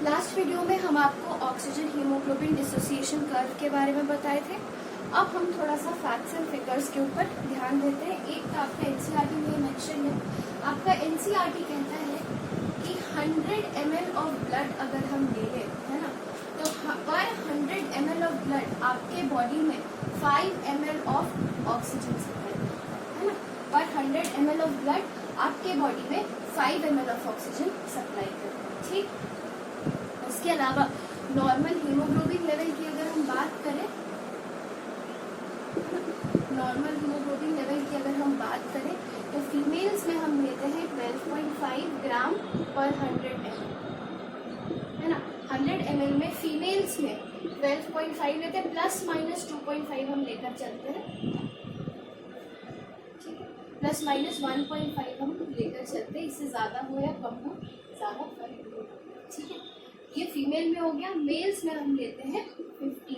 Last video में हम आपको ऑक्सीजन हीमोग्लोबिन डिसोसिएशन कर्व के बारे में बताए थे। अब हम थोड़ा सा फैक्ट्स एंड फिगर्स के ऊपर ध्यान देते हैं। एक तो आपका एनसीईआरटी में मेंशन है, आपका एनसीईआरटी कहता है कि 100 ml ऑफ ब्लड अगर हम ले लें, है ना, तो पर 100 ml ऑफ ब्लड आपके बॉडी में 5 ml ऑफ ऑक्सीजन सप्लाई करता है ना। पर 100 ml ऑफ ब्लड आपके बॉडी में 5 ml ऑफ ऑक्सीजन सप्लाई करता है। ठीक, इसके अलावा नॉर्मल हीमोग्लोबिन लेवल की अगर हम बात करें, नॉर्मल हीमोग्लोबिन लेवल की अगर हम बात करें तो फीमेल्स में हम लेते हैं 12.5 ग्राम पर 100 ml, है ना। 100 ml में फीमेल्स में 12.5 लेते हैं, प्लस माइनस 2.5 हम लेकर चलते हैं, ठीक है, प्लस माइनस 1.5 हम लेकर चलते हैं। इससे ज़्यादा हो या कम हो ज़्यादा फर्क नहीं होगा, ठीक है। ये फीमेल में हो गया। मेल्स में हम लेते हैं 15,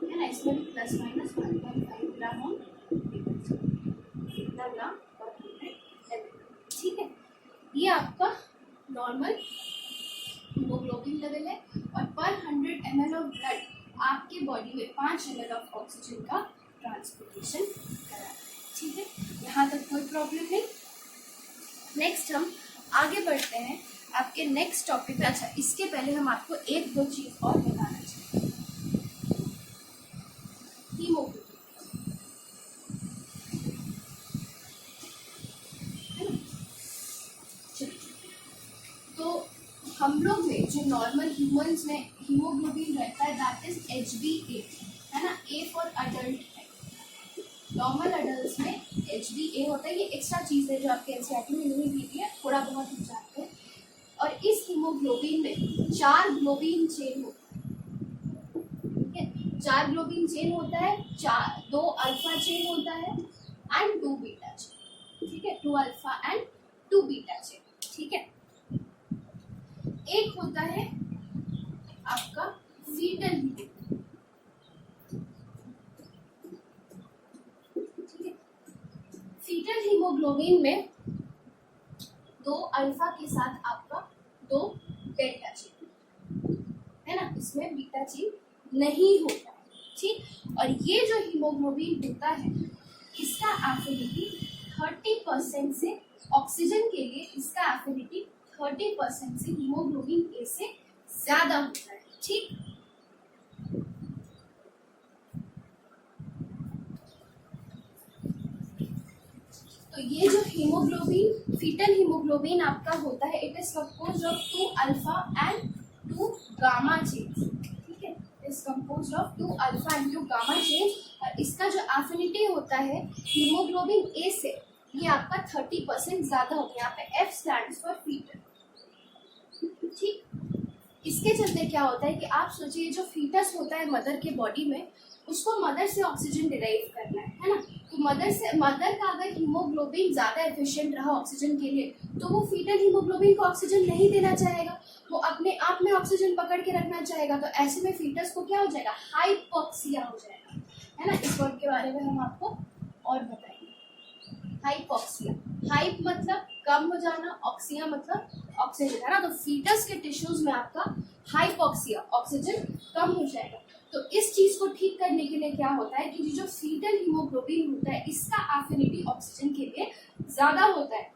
है ना, इसमें भी प्लस माइनस 1.5 ग्राम हम ग्राम पर 100 ml, ठीक है। ये आपका नॉर्मल हीमोग्लोबिन लेवल है और पर 100 ml ऑफ ब्लड आपके बॉडी में 5 ml ऑफ ऑक्सीजन का ट्रांसपोर्टेशन करा, ठीक है। यहाँ तक कोई प्रॉब्लम नहीं। नेक्स्ट हम आगे बढ़ते हैं आपके नेक्स्ट टॉपिक पे। अच्छा, इसके पहले हम आपको एक दो चीज और बताना चाहते हैं। हीमोग्लोबिन, तो हम लोग में जो नॉर्मल ह्यूमंस में हीमोग्लोबिन रहता है दैट इज HbA, है ना। A फॉर अडल्ट है। नॉर्मल अडल्ट में HbA होता है। ये एक्स्ट्रा चीज़ है जो आपके एनसीईआरटी में नहीं दी है, थोड़ा बहुत हम जानते हैं। और इस हीमोग्लोबिन में 4 ग्लोबिन चेन होता है, ठीक है। 4 ग्लोबिन चेन होता है, 2 अल्फा चेन होता है एंड 2 बीटा चेन, ठीक है। 2 अल्फा एंड 2 बीटा चेन, ठीक है। एक होता है आपका फीटल हीमोग्लोबिन, फीटल हीमोग्लोबिन में 2 अल्फा के साथ आपका 2 डेल्टा चेन, है ना, इसमें बीटा चेन नहीं होता है, ठीक। और ये जो हीमोग्लोबिन होता है इसका एफिनिटी 30% से ऑक्सीजन के लिए, इसका एफिनिटी 30% से हीमोग्लोबिन ए से ज्यादा होता है, ठीक। तो ये जो हीमोग्लोबिन, फीटल हीमोग्लोबिन आपका होता है, it is composed of 2 alpha and 2 gamma chains, ठीक है। Is composed of 2 alpha and 2 gamma chains. और इसका जो एफिनिटी होता है हीमोग्लोबिन ए से, ये आपका 30% ज्यादा होता है। यहाँ पे F स्टैंड्स फॉर फीटल, ठीक। इसके चलते क्या होता है कि आप सोचिए जो फीटस होता है मदर के बॉडी में, उसको मदर से ऑक्सीजन डिराइव करना है ना। तो मदर का अगर हीमोग्लोबिन ज्यादा एफिशिएंट रहा ऑक्सीजन के लिए, तो वो फीटल हीमोग्लोबिन को ऑक्सीजन नहीं देना चाहेगा, वो अपने आप में ऑक्सीजन पकड़ के रखना चाहेगा। तो ऐसे में फीटस को क्या हो जाएगा, हाइपोक्सिया हो जाएगा, है ना। इस वर्ड के बारे में हम आपको और बताएंगे। हाइपोक्सिया, हाइप मतलब कम हो जाना, ऑक्सिया मतलब ऑक्सीजन, है ना। तो फीटस के टिश्यूज में आपका हाइपोक्सिया, ऑक्सीजन कम हो जाएगा। तो इस चीज को ठीक करने के लिए क्या होता है कि जो फीटल हीमोग्लोबिन होता है इसका एफिनिटी ऑक्सीजन के लिए ज्यादा होता है।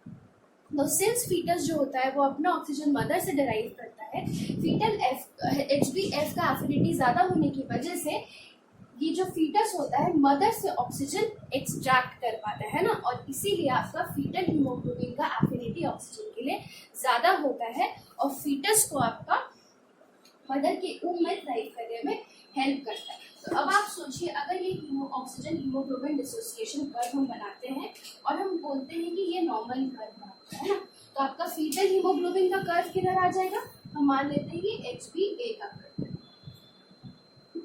तो सिंस फीटस जो होता है वो अपना ऑक्सीजन मदर से डिराइव करता है, फीटल HbF का एफिनिटी ज्यादा होने की वजह से ये जो फीटस होता है मदर से ऑक्सीजन एक्सट्रैक्ट कर पाता है ना। और इसीलिए आपका फीटल हीमोग्लोबिन का एफिनिटी ऑक्सीजन के लिए ज्यादा होता है और फीटस को आपका मदर के ऊम में थ्राइव करने में हेल्प करता है। तो अब आप सोचिए, अगर ये ऑक्सीजन हीमोग्लोबिन डिसोसिएशन कर्व हम बनाते हैं और हम बोलते हैं कि ये नॉर्मल कर्व है ना, तो आपका फीटल हीमोग्लोबिन का कर्व किधर आ जाएगा, हम मान लेते हैं ये HbA का कर्व,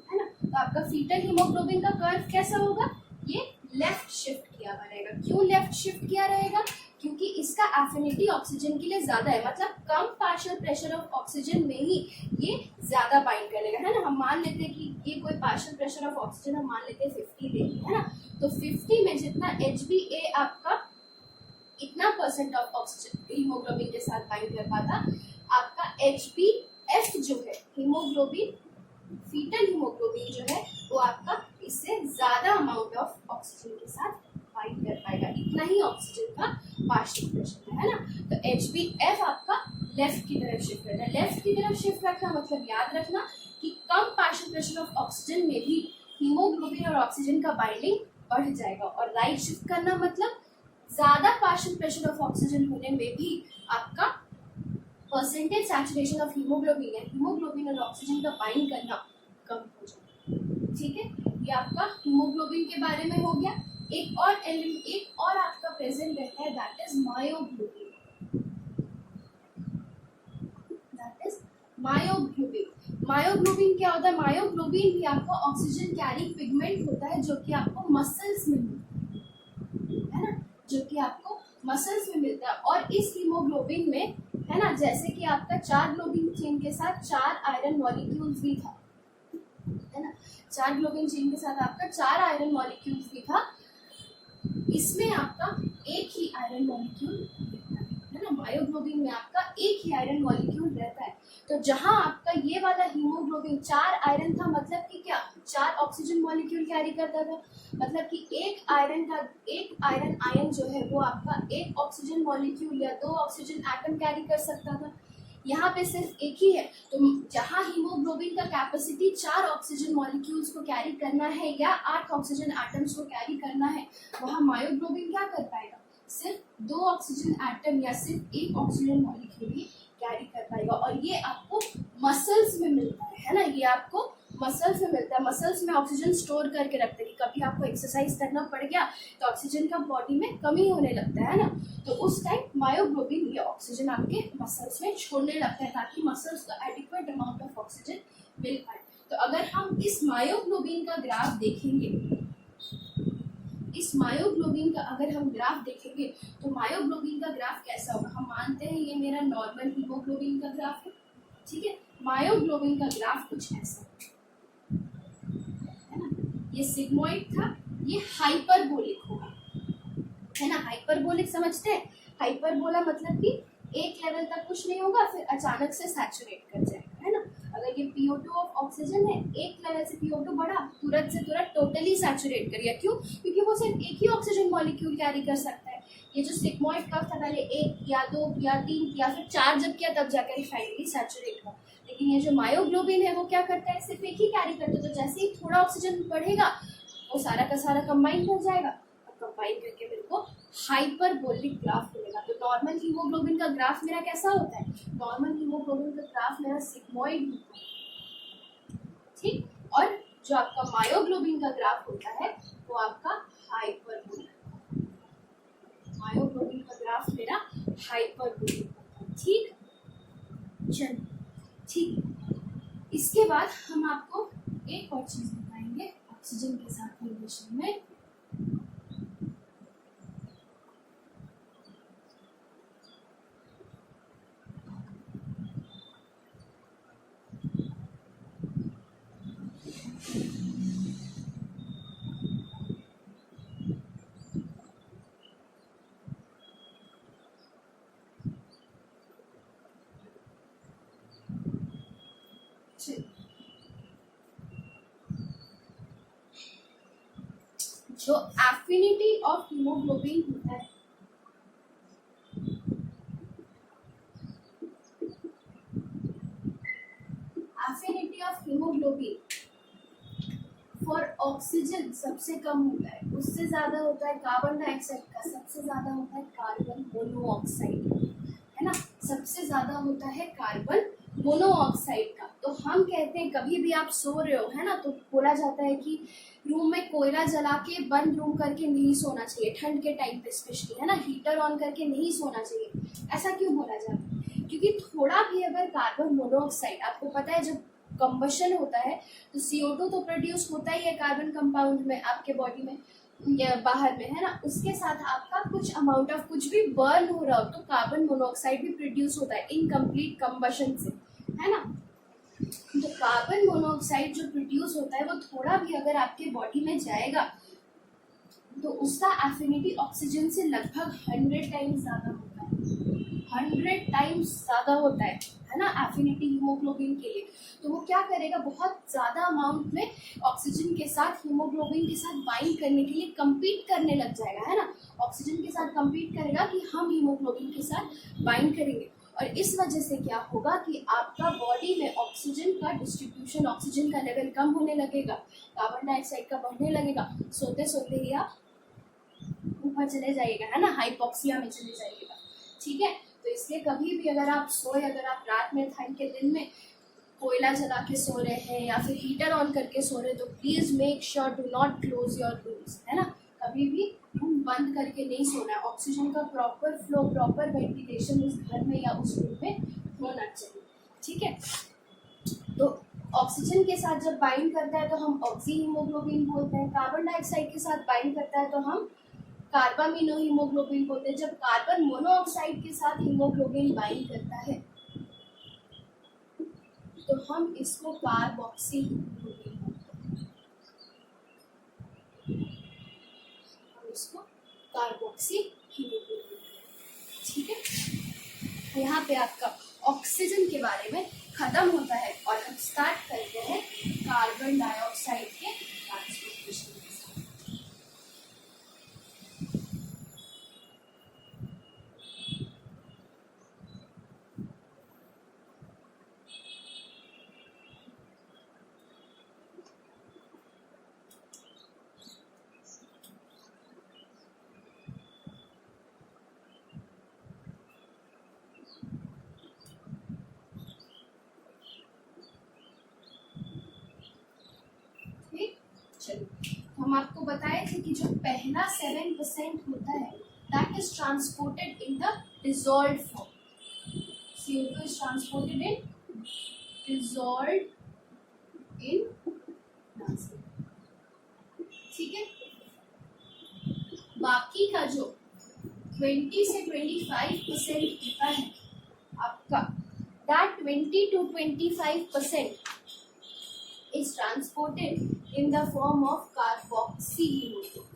है ना। तो आपका फीटल हीमोग्लोबिन का कर्व कैसा होगा, ये लेफ्ट शिफ्ट किया हुआ रहेगा। क्यों लेफ्ट शिफ्ट किया रहेगा, क्योंकि इसका एफिनिटी ऑक्सीजन के लिए ज्यादा है, मतलब कम पार्शियल प्रेशर ऑफ ऑक्सीजन में ही ये ज्यादा बाइंड कर लेगा, है ना। हम मान लेते हैं कि ये कोई पार्शियल प्रेशर ऑफ ऑक्सीजन हम मान लेते हैं 50 लेंगे, है ना। तो 50 में जितना HbA आपका इतना परसेंट ऑफ ऑक्सीजन हीमोग्लोबिन के साथ बाइंड कर पाता। आपका HbF जो है हीमोग्लोबिन, फीटल हीमोग्लोबिन जो है वो आपका इससे ज्यादा अमाउंट ऑफ ऑक्सीजन के साथ बाइंड कर पाएगा, इतना ही ऑक्सीजन का पार्शियल प्रेशर है ना। तो HbF आपका लेफ्ट की तरफ शिफ्ट करना है। लेफ्ट की तरफ शिफ्ट रखना मतलब याद रखना कि कम पार्शियल प्रेशर ऑफ ऑक्सीजन में भी हीमोग्लोबिन और ऑक्सीजन का बाइंडिंग बढ़ जाएगा, और राइट शिफ्ट करना मतलब ज्यादा पार्शियल प्रेशर ऑफ ऑक्सीजन होने में भी आपका परसेंटेज सैचुरेशन ऑफ हीमोग्लोबिन है, हीमोग्लोबिन और ऑक्सीजन का बाइंड करना कम हो जाएगा। ठीक है, ये आपका हीमोग्लोबिन के बारे में हो गया। एक और आपका प्रेजेंट रहता है, दैट इज मायोग्लोबिन। मायोग्लोबिन क्या होता है? मायोग्लोबिन भी आपका ऑक्सीजन कैरिंग पिगमेंट होता है जो कि आपको मसल्स में मिलता है ना, जो कि आपको मसल्स में मिलता है। और इस हीमोग्लोबिन में है ना, जैसे कि आपका 4 ग्लोबिन चेन के साथ 4 आयरन मॉलिक्यूल्स भी था, है ना, 4 ग्लोबिन चेन के साथ आपका 4 आयरन मॉलिक्यूल्स भी था। इसमें आपका एक ही आयरन मॉलिक्यूल है ना, मायोग्लोबिन में आपका एक ही आयरन मॉलिक्यूल रहता है। तो जहां आपका ये वाला हीमोग्लोबिन 4 आयरन था, मतलब कि क्या 4 ऑक्सीजन मॉलिक्यूल कैरी करता था, मतलब कि एक आयरन आयन जो है वो आपका एक ऑक्सीजन मॉलिक्यूल या 2 ऑक्सीजन एटम कैरी कर सकता था। यहाँ पे सिर्फ एक ही है। तो जहाँ हीमोग्लोबिन का कैपेसिटी 4 ऑक्सीजन मॉलिक्यूल्स को कैरी करना है या 8 ऑक्सीजन एटम्स को कैरी करना है, वहाँ मायोग्लोबिन क्या कर पाएगा? सिर्फ 2 ऑक्सीजन एटम या सिर्फ एक ऑक्सीजन मॉलिक्यूल ही कैरी कर पाएगा। और ये आपको मसल्स में मिलता है ना, ये आपको मसल्स में मिलता है। मसल्स में ऑक्सीजन स्टोर करके रखते हैं, कभी आपको एक्सरसाइज करना पड़ गया तो ऑक्सीजन का बॉडी में कमी होने लगता है ना, तो उस टाइम मायोग्लोबिन ये ऑक्सीजन आपके मसल्स में छोड़ने लगता है ताकि मसल्स को एडिक्वेट अमाउंट ऑफ ऑक्सीजन मिल पाए। तो अगर हम इस मायोग्लोबिन का ग्राफ देखेंगे, इस मायोग्लोबिन का अगर हम ग्राफ देखेंगे तो मायोग्लोबिन का ग्राफ कैसा होगा? हम मानते हैं ये मेरा नॉर्मल हीमोग्लोबिन का ग्राफ है, ठीक है। मायोग्लोबिन का ग्राफ कुछ ऐसा है ना, ये सिग्मोइड था, ये हाइपरबोलिक होगा, है ना। हाइपरबोलिक समझते हैं? हाइपरबोला मतलब कि एक लेवल तक कुछ नहीं होगा फिर अचानक से सैचुरेट कर जाएगा, है ना। अगर ये PO2 ऑफ ऑक्सीजन है, एक लेवल से PO2 बढ़ा, तुरंत से तुरंत टोटली सैचुरेट कर गया। क्यों? क्योंकि वो सिर्फ एक ही ऑक्सीजन मॉलिक्यूल कैरी कर सकता है। ये जो सिग्मोइड कफ था, पहले 1 या 2 या 3 या फिर 4 जब किया तब जाकर फाइनली सैचुरेट हुआ। लेकिन ये जो मायोग्लोबिन है वो क्या करता है? सिर्फ एक ही कैरी करता है। तो जैसे ही थोड़ा ऑक्सीजन बढ़ेगा वो सारा का सारा कंबाइन हो जाएगा, कंबाइन करके मेरे को हाइपरबोलिक ग्राफ मिलेगा। तो नॉर्मल हीमोग्लोबिन का ग्राफ मेरा कैसा होता है? नॉर्मल हीमोग्लोबिन का ग्राफ मेरा सिग्मोइड होता है, ठीक। और जो आपका मायोग्लोबिन का ग्राफ होता है वो आपका हाइपरबोलिक, मायोग्लोबिन का ग्राफ मेरा हाइपरबोलिक होता है, ठीक। चलिए, ठीक। इसके बाद हम आपको एक और चीज बताएंगे ऑक्सीजन के साथ रिलेशन में। जो एफिनिटी ऑफ हीमोग्लोबिन होता है, affinity of haemoglobin for oxygen सबसे कम होता है, उससे ज्यादा होता है कार्बन डाइऑक्साइड का, सबसे ज्यादा होता है कार्बन मोनोऑक्साइड, है ना, सबसे ज्यादा होता है कार्बन मोनोऑक्साइड का। तो हम कहते हैं कभी भी आप सो रहे हो, है ना, तो बोला जाता है कि रूम में कोयला जला के बंद रूम करके नहीं सोना चाहिए, ठंड के टाइम पे स्पेशली, है ना, हीटर ऑन करके नहीं सोना चाहिए। ऐसा क्यों बोला जाता है? क्योंकि थोड़ा भी अगर कार्बन मोनोऑक्साइड, आपको पता है जब कंबशन होता है तो CO2 तो प्रोड्यूस होता ही है कार्बन कंपाउंड में आपके बॉडी में या बाहर में, है ना, उसके साथ आपका कुछ अमाउंट ऑफ कुछ भी बर्न हो रहा हो तो कार्बन मोनोऑक्साइड भी प्रोड्यूस होता है इनकम्प्लीट कंबशन से, है ना। तो कार्बन मोनोऑक्साइड जो प्रोड्यूस होता है वो थोड़ा भी अगर आपके बॉडी में जाएगा तो उसका एफिनिटी ऑक्सीजन से लगभग 100 टाइम्स ज़्यादा होता है, 100 टाइम्स ज़्यादा होता है ना एफिनिटी हीमोग्लोबिन के लिए। तो वो क्या करेगा, बहुत ज़्यादा अमाउंट में ऑक्सीजन के साथ हीमोग्लोबिन के साथ बाइंड करने के लिए कम्पीट करने लग जाएगा, है ना, ऑक्सीजन के साथ कम्पीट करेगा कि हम हीमोग्लोबिन के साथ बाइंड करेंगे। और इस वजह से क्या होगा कि आपका बॉडी में ऑक्सीजन का डिस्ट्रीब्यूशन, ऑक्सीजन का लेवल कम होने लगेगा, कार्बन डाइऑक्साइड का बढ़ने लगेगा, सोते सोते ही आप ऊपर चले जाइएगा, है ना, हाइपोक्सिया में चले जाइएगा। ठीक है, तो इसलिए कभी भी अगर आप सोए, अगर आप रात में ठंड के दिन में कोयला जला के सो रहे हैं या फिर हीटर ऑन करके सो रहे हैं, तो please make sure do not close your rooms, है ना, कभी भी रूम बंद करके नहीं सोना है। ऑक्सीजन का प्रॉपर फ्लो, प्रॉपर वेंटिलेशन उस घर में या उस रूम में होना चाहिए। ठीक है, तो ऑक्सीजन के साथ जब बाइंड करता है तो हम ऑक्सी हीमोग्लोबिन बोलते हैं, कार्बन डाइऑक्साइड के साथ बाइंड करता है तो हम कार्बामिनो हीमोग्लोबिन बोलते हैं। जब कार्बन मोनोऑक्साइड के साथ हीमोग्लोबिन बाइंड करता है तो हम इसको कार्बोक्सी हीमोग्लोबिन बोलते हैं, हम इसको कार्बोक्सी हीमोग्लोबिन। ठीक है, यहाँ पे आपका ऑक्सीजन के बारे में खत्म होता है और हम स्टार्ट करते हैं कार्बन डाइऑक्साइड के ट्रांसपोर्टेशन के साथ। हम आपको बताए थे कि जो पहला 7% होता है that is transported in the dissolved form, CO2 is transported in dissolved in plasma। ठीक है, बाकी का जो 20 से 25% होता है आपका, that 20 to 25% is transported in the form of carboxy hemoglobin।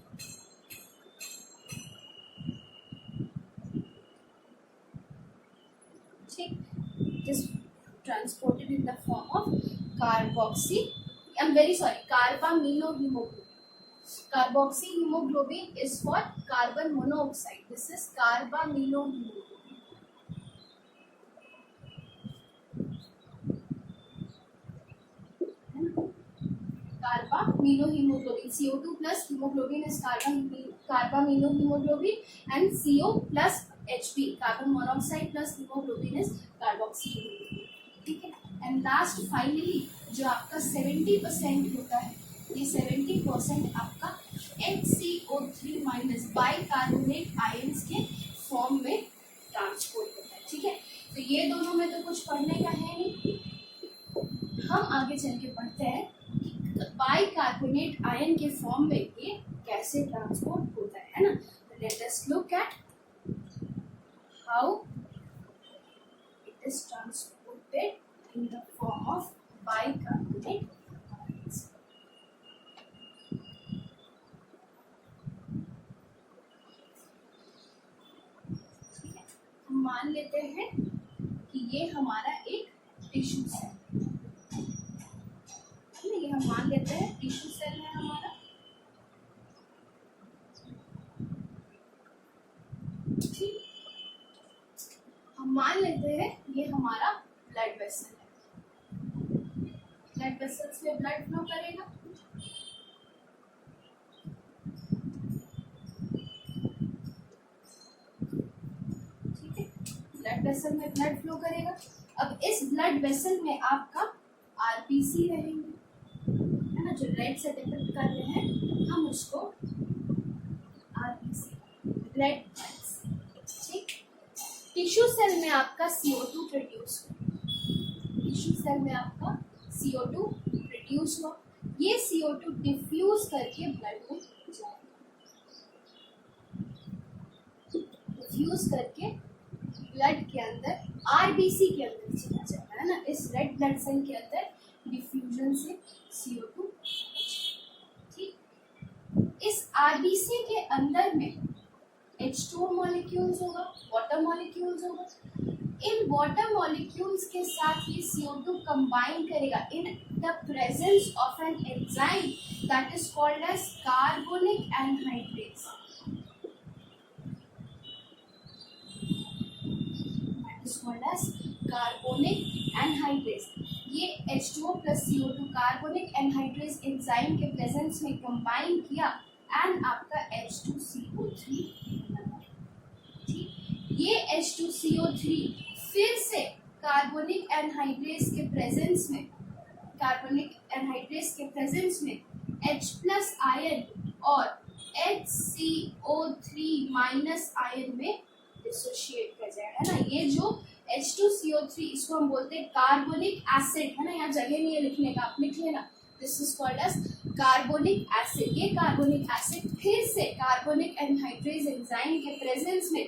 ठीक, is transported in the form of carboxy, I'm very sorry, carbaminohemoglobin। Carboxy hemoglobin is for carbon monoxide, this is carbaminohemoglobin। Carbaminohemoglobin, CO2 plus hemoglobin is carbaminohemoglobin, and CO plus Hb, carbon monoxide plus hemoglobin is carboxyhemoglobin। ठीक है, and last finally जो आपका 70% होता है, ये 70% आपका HCO3 minus bicarbonate ions के form में ट्रांसपोर्ट होता है। ठीक है, तो ये दोनों में तो कुछ पढ़ने का है नहीं, हम आगे चल के पढ़ते हैं बाइकार्बोनेट आयन के फॉर्म में ये कैसे ट्रांसपोर्ट होता है ना। Let us look at how it is transported in the form of bicarbonate ions. हम मान लेते हैं कि ये हमारा एक टिश्यू सेल, ये हम मान लेते हैं टिश्यू सेल है हमारा। ठीक, हम मान लेते हैं ये हमारा ब्लड वेसल है, ब्लड वेसल्स में ब्लड फ्लो करेगा। ठीक है, ब्लड वेसल में ब्लड फ्लो करेगा। अब इस ब्लड वेसल में आपका आरबीसी रहेंगे, है ना, जो रेड से डिपिक्ट कर रहे हैं हम उसको आरबीसी, ब्लड सेल्स। ठीक, टिश्यू सेल में आपका CO2 प्रोड्यूस हो, टिश्यू सेल में आपका CO2 प्रोड्यूस हो, ये CO2 डिफ्यूज करके ब्लड में जाए, डिफ्यूज करके ब्लड के अंदर आरबीसी के अंदर चला जाएगा, है ना, इस रेड ब्लड सेल के अंदर डिफ्यूजन से CO2। ठीक, इस आरबीसी के अंदर में H2O मॉलिक्यूल्स होगा, वाटर मॉलिक्यूल्स होगा। इन वाटर मॉलिक्यूल्स के साथ ये CO2 कंबाइन करेगा in the presence of an enzyme that is called as carbonic anhydrase. That is called as carbonic anhydrase. ये H2O plus CO2 carbonic anhydrase enzyme के presence में combine किया and आपका H2CO3 बना। ठीक, ये H2CO3 फिर से कार्बोनिक एनहाइड्रेज के प्रेजेंस में H प्लस आयन और HCO3 माइनस आयन में डिसोशिएट कर जाएगा, है ना। ये जो H2CO3 इसको हम बोलते हैं कार्बोनिक एसिड, है ना। यहाँ जगह नहीं है लिखने का, आप लिख लेना। This is called as carbonic acid. ये कार्बोनिक एसिड फिर से कार्बोनिक एनहाइड्रेज एंजाइम के प्रेजेंस में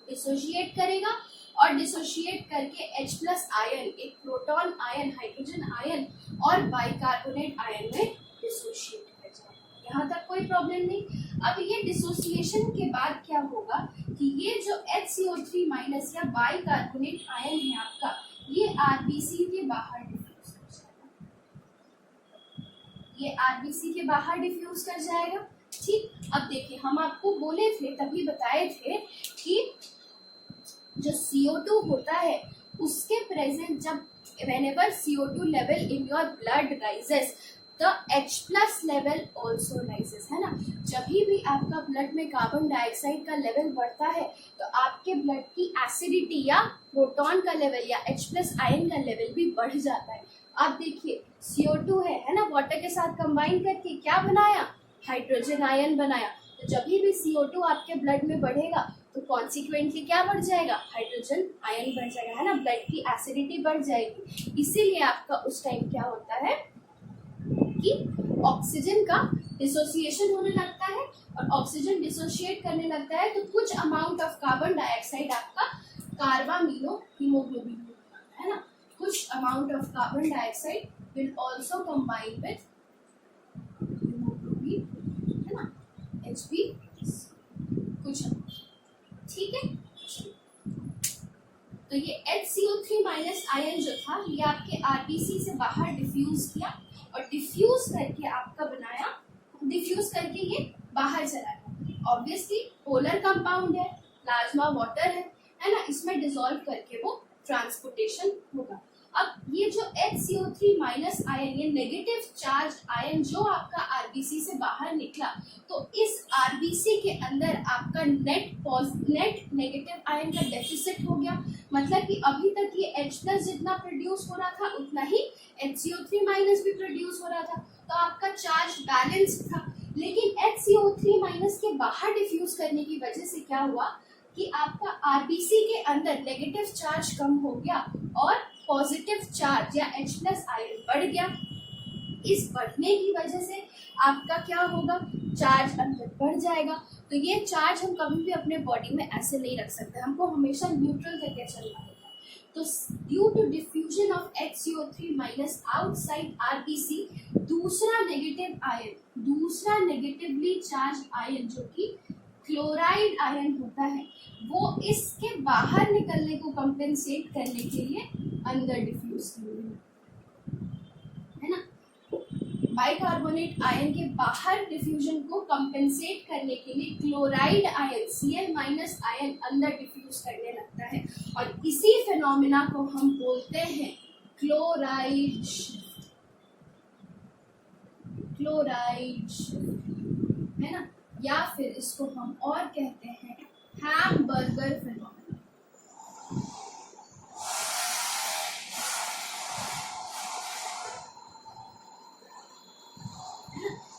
डिसोशिएट करेगा और डिसोशिएट करके H प्लस आयन, एक प्रोटॉन आयन, हाइड्रोजन आयन और बाइकार्बोनेट आयन में डिसोशिएट कर जाएगा। यहाँ तक कोई प्रॉब्लम नहीं। अब ये डिसोसिएशन के बाद क्या होगा कि ये जो HCO3 माइनस या बाइकार्बोनेट आयन है आपका, ये आरबीसी के बाहर डिफ्यूज कर जाएगा। ये आरबीसी के बाहर डिफ्यूज कर जाएगा। ठीक, अब देखिए हम आपको बोले थे, तभी बताए थे कि जो CO2 होता है उसके प्रेजेंट जब whenever CO2 level in your blood rises the H plus level also rises, है ना। जब भी आपका ब्लड में कार्बन डाइऑक्साइड का लेवल बढ़ता है तो आपके ब्लड की एसिडिटी या प्रोटॉन का लेवल या H प्लस आयन का लेवल भी बढ़ जाता है। आप देखिए CO2 है ना, वाटर के साथ कंबाइन करके क्या बनाया, हाइड्रोजन आयन बनाया। तो जब भी CO2 आपके ब्लड में बढ़ेगा तो कॉन्सिक्वेंटली क्या बढ़ जाएगा, हाइड्रोजन आयन बढ़ जाएगा, है ना। ब्लड की एसिडिटी बढ़ जाएगी। इसीलिए आपका उस टाइम क्या होता है कि ऑक्सीजन का डिसोसिएशन होने लगता है, और ऑक्सीजन डिसोशिएट करने लगता है तो कुछ अमाउंट ऑफ कार्बन डाइऑक्साइड आपका कार्बामिनो हीमोग्लोबिन होता है ना। कुछ amount of carbon dioxide will also combine with haemoglobin, है ना, Hb कुछ। ठीक है, तो ये HCO3 माइनस आयन जो था ये आपके आरबीसी से बाहर डिफ्यूज किया और डिफ्यूज करके आपका बनाया, डिफ्यूज करके ये बाहर चला गया। ऑब्वियसली पोलर कंपाउंड है, प्लाज्मा वाटर है ना, इसमें डिसॉल्व करके वो ट्रांसपोर्टेशन होगा। अब ये जो HCO3 माइनस आयन, ये नेगेटिव चार्ज आयन जो आपका आरबीसी से बाहर निकला, तो इस आरबीसी के अंदर आपका नेट नेगेटिव आयन का डेफिसिट हो गया। मतलब कि अभी तक ये H प्लस जितना प्रोड्यूस हो रहा था उतना ही HCO3 माइनस भी प्रोड्यूस हो रहा था, तो आपका चार्ज बैलेंस था। लेकिन HCO3 माइनस के बाहर डिफ्यूज करने की वजह से क्या हुआ कि आपका आरबीसी के अंदर नेगेटिव चार्ज कम हो गया और पॉजिटिव चार्ज या H प्लस आयन बढ़ गया। इस बढ़ने की वजह से आपका क्या होगा, चार्ज अंदर बढ़ जाएगा। तो ये चार्ज हम कभी भी अपने बॉडी में ऐसे नहीं रख सकते, हमको हमेशा न्यूट्रल करके चलना होगा। तो due to diffusion of HCO3 minus outside RBC, दूसरा नेगेटिवली चार्ज आयन जो कि क्लोराइड आयन होता है, वो इसके बाहर निकलने को कंपेंसेट करने के लिए अंदर डिफ्यूज है ना। बाइकार्बोनेट आयन के बाहर डिफ्यूजन को कंपेंसेट करने के लिए chloride ion Cl minus ion अंदर डिफ्यूज करने लगता है, और इसी फिनोमिना को हम बोलते हैं क्लोराइड शिफ्ट, है ना। या फिर इसको हम और कहते हैं हैमबर्गर फिनोमिना।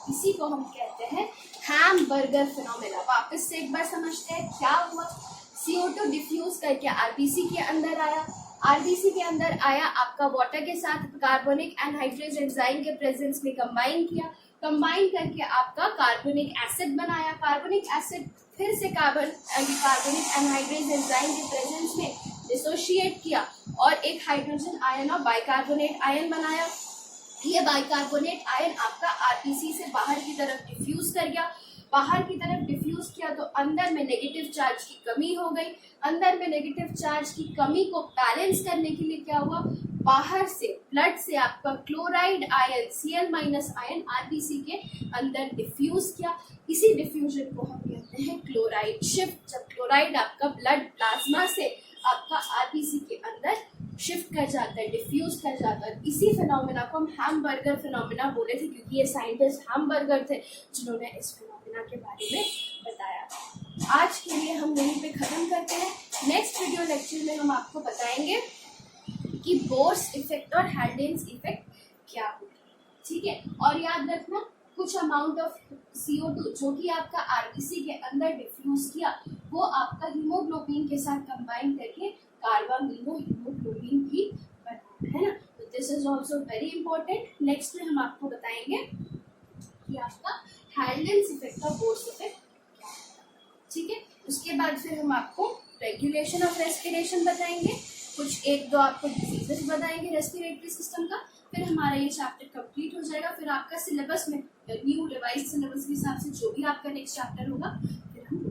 इसी को हम कहते हैं हैमबर्गर फिनोमिना। वापस से एक बार समझते हैं क्या हुआ। CO2 डिफ्यूज करके आरबीसी के अंदर आया, आरबीसी के अंदर आया, आपका वाटर के साथ कार्बोनिक एनहाइड्रेज एंजाइम के प्रेजेंस में कंबाइन किया, कंबाइन करके आपका कार्बोनिक एसिड बनाया। कार्बोनिक एसिड फिर से कार्बोनिक एनहाइड्रेज एंजाइम के प्रेजेंस में डिसोशिएट किया और एक हाइड्रोजन आयन और बाइकार्बोनेट आयन बनाया। ये बाइकार्बोनेट आयन आपका आरबीसी से बाहर की तरफ डिफ्यूज कर गया। बाहर की तरफ डिफ्यूज किया तो अंदर में नेगेटिव चार्ज की कमी हो गई। अंदर में नेगेटिव चार्ज की कमी को बैलेंस करने के लिए क्या हुआ, बाहर से ब्लड से आपका chloride ion Cl minus ion RBC के अंदर डिफ्यूज किया। इसी डिफ्यूजन को हम कहते हैं क्लोराइड शिफ्ट। जब क्लोराइड आपका ब्लड प्लाज्मा से आपका आरबीसी के अंदर शिफ्ट कर जाता है, डिफ्यूज कर जाता है। इसी फिनोमेना को हम हैमबर्गर फिनोमेना बोले थे, क्योंकि ये साइंटिस्ट हैमबर्गर थे जिन्होंने इस फिनोमेना के बारे में बताया। आज के लिए हम यहीं पे खत्म करते हैं। नेक्स्ट वीडियो लेक्चर में हम आपको बताएंगे कि बोर्स इफेक्ट और हैल्डेन्स इफेक्ट क्या होता है, ठीक है। और याद रखना, कुछ अमाउंट ऑफ CO2 जो कि आपका आरबीसी के अंदर डिफ्यूज किया, वो आपका हीमोग्लोबिन के साथ कंबाइन करके कार्बामिनो हीमोग्लोबिन भी बनाना है ना। तो this is also very important. Next में हम आपको बताएंगे कि आपका हैल्डेन्स इफेक्ट और बोर्स इफेक्ट क्या है, ठीक है। उसके बाद फिर हम आपको रेगुलेशन ऑफ रेस्पिरेशन बताएंगे, कुछ एक दो आपको डिजीजेस बताएंगे रेस्पिरेटरी सिस्टम का। फिर हमारा ये चैप्टर कंप्लीट हो जाएगा। फिर आपका सिलेबस में न्यू रिवाइज सिलेबस के हिसाब से जो भी आपका नेक्स्ट चैप्टर होगा फिर हम